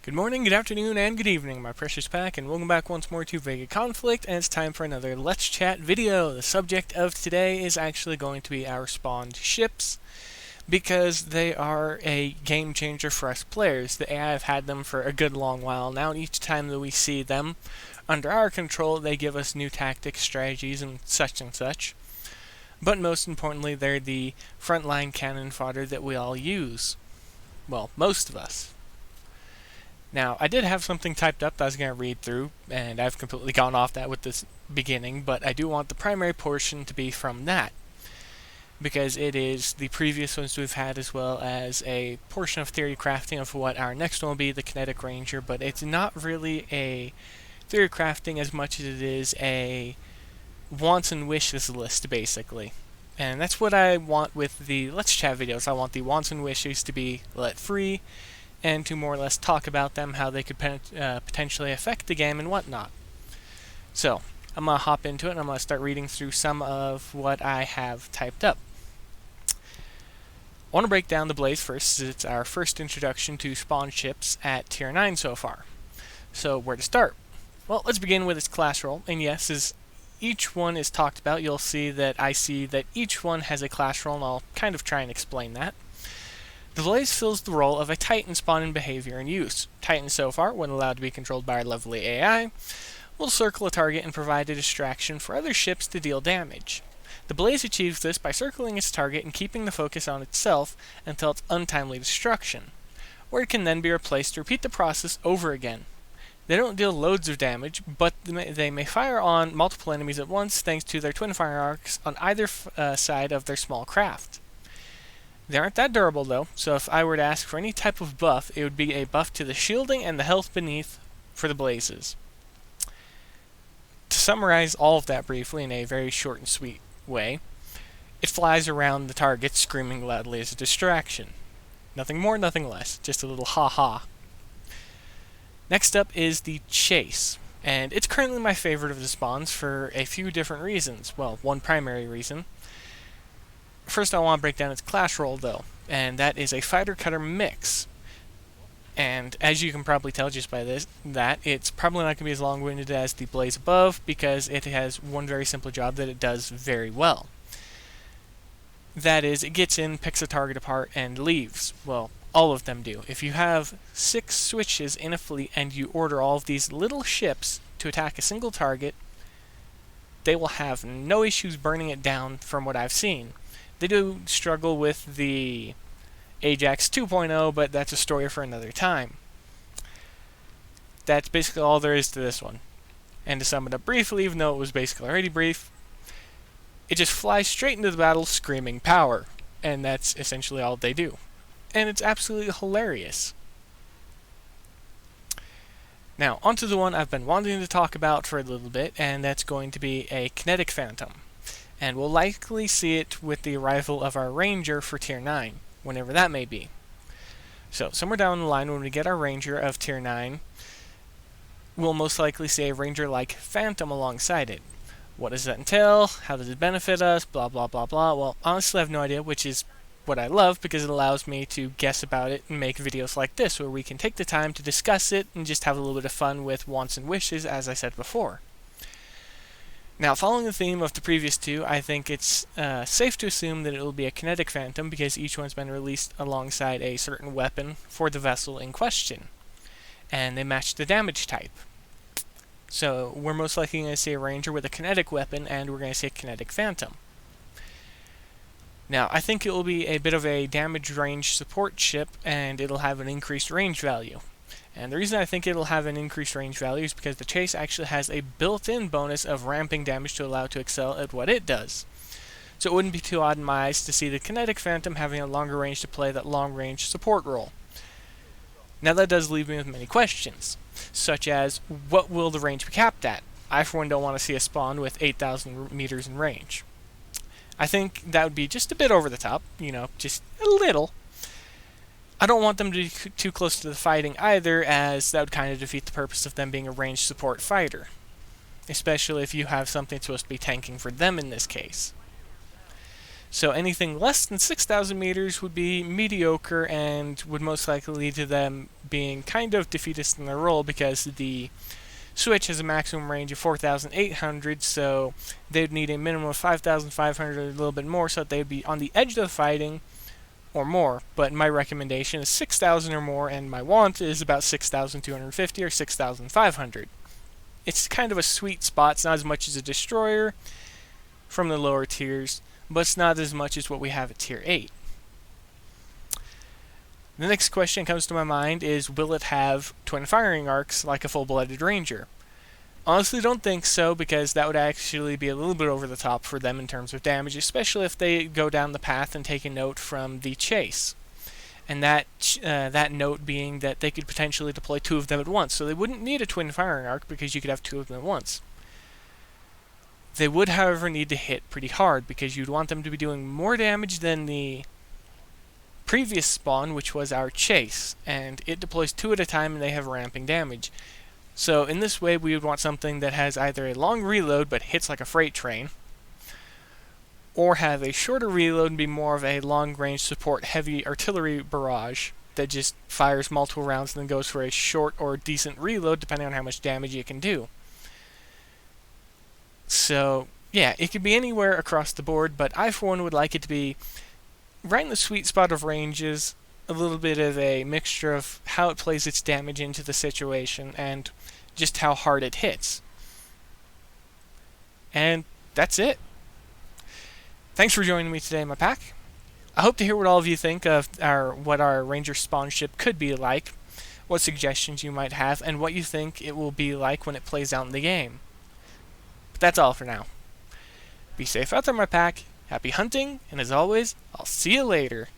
Good morning, good afternoon, and good evening, my precious pack, and welcome back once more to VEGA Conflict, and it's time for another Let's Chat video. The subject of today is actually going to be our spawned ships, because they are a game changer for us players. The AI have had them for a good long while now, and each time that we see them under our control, they give us new tactics, strategies, and such. But most importantly, they're the frontline cannon fodder that we all use. Well, most of us. Now, I did have something typed up that I was going to read through, and I've completely gone off that with this beginning, but I do want the primary portion to be from that, because it is the previous ones we've had as well as a portion of theory crafting of what our next one will be, the Kinetic Ranger, but it's not really a theory crafting as much as it is a wants and wishes list, basically. And that's what I want with the Let's Chat videos. I want the wants and wishes to be let free, and to more or less talk about them, how they could potentially affect the game and whatnot. So, I'm going to hop into it and I'm going to start reading through some of what I have typed up. I want to break down the Blaze first, as it's our first introduction to spawn ships at tier 9 so far. So, where to start? Well, let's begin with its class role, and yes, as each one is talked about, you'll see that I see that each one has a class role, and I'll kind of try and explain that. The Blaze fills the role of a Titan spawn in behavior and use. Titan so far, when allowed to be controlled by our lovely AI, will circle a target and provide a distraction for other ships to deal damage. The Blaze achieves this by circling its target and keeping the focus on itself until its untimely destruction, where it can then be replaced to repeat the process over again. They don't deal loads of damage, but they may fire on multiple enemies at once thanks to their twin fire arcs on either side of their small craft. They aren't that durable though, so if I were to ask for any type of buff, it would be a buff to the shielding and the health beneath for the Blazes. To summarize all of that briefly in a very short and sweet way, it flies around the target screaming loudly as a distraction. Nothing more, nothing less, just a little ha-ha. Next up is the Chase, and it's currently my favorite of the spawns for a few different reasons. Well, one primary reason. First, I want to break down its class role, though, and that is a fighter-cutter mix. And as you can probably tell just by this, that it's probably not going to be as long-winded as the Blaze above, because it has one very simple job that it does very well. That is, it gets in, picks a target apart, and leaves. Well, all of them do. If you have 6 switches in a fleet and you order all of these little ships to attack a single target, they will have no issues burning it down from what I've seen. They do struggle with the Ajax 2.0, but that's a story for another time. That's basically all there is to this one. And to sum it up briefly, even though it was basically already brief, it just flies straight into the battle screaming power. And that's essentially all they do. And it's absolutely hilarious. Now, onto the one I've been wanting to talk about for a little bit, and that's going to be a Kinetic Phantom. And we'll likely see it with the arrival of our Ranger for Tier 9, whenever that may be. So, somewhere down the line, when we get our Ranger of Tier 9, we'll most likely see a Ranger-like Phantom alongside it. What does that entail? How does it benefit us? Blah, blah, blah, blah. Well, honestly, I have no idea, which is what I love, because it allows me to guess about it and make videos like this, where we can take the time to discuss it and just have a little bit of fun with wants and wishes, as I said before. Now, following the theme of the previous two, I think it's safe to assume that it will be a Kinetic Phantom, because each one's been released alongside a certain weapon for the vessel in question, and they match the damage type. So, we're most likely going to see a Ranger with a kinetic weapon, and we're going to see a Kinetic Phantom. Now, I think it will be a bit of a damage range support ship, and it'll have an increased range value. And the reason I think it'll have an increased range value is because the Chase actually has a built-in bonus of ramping damage to allow it to excel at what it does. So it wouldn't be too odd in my eyes to see the Kinetic Phantom having a longer range to play that long-range support role. Now that does leave me with many questions, such as, what will the range be capped at? I for one don't want to see a spawn with 8,000 meters in range. I think that would be just a bit over the top, just a little. I don't want them to be too close to the fighting either, as that would kind of defeat the purpose of them being a ranged support fighter. Especially if you have something supposed to be tanking for them in this case. So anything less than 6,000 meters would be mediocre and would most likely lead to them being kind of defeatist in their role, because the Switch has a maximum range of 4,800, so they'd need a minimum of 5,500, a little bit more, so that they'd be on the edge of the fighting or more. But my recommendation is 6,000 or more, and my want is about 6,250 or 6,500. It's kind of a sweet spot. It's not as much as a destroyer from the lower tiers, but it's not as much as what we have at tier 8. The next question comes to my mind is, will it have twin firing arcs like a full-blooded ranger? Honestly, don't think so, because that would actually be a little bit over the top for them in terms of damage, especially if they go down the path and take a note from the chase. And that note being that they could potentially deploy 2 of them at once, so they wouldn't need a twin firing arc because you could have 2 of them at once. They would, however, need to hit pretty hard, because you'd want them to be doing more damage than the previous spawn, which was our chase, and it deploys 2 at a time and they have ramping damage. So in this way, we would want something that has either a long reload but hits like a freight train, or have a shorter reload and be more of a long-range support heavy artillery barrage that just fires multiple rounds and then goes for a short or decent reload depending on how much damage it can do. So yeah, it could be anywhere across the board, but I for one would like it to be right in the sweet spot of ranges, a little bit of a mixture of how it plays its damage into the situation and just how hard it hits. And that's it. Thanks for joining me today, my pack. I hope to hear what all of you think of what our Ranger spawn ship could be like, what suggestions you might have, and what you think it will be like when it plays out in the game. But that's all for now. Be safe out there, my pack. Happy hunting, and as always, I'll see you later.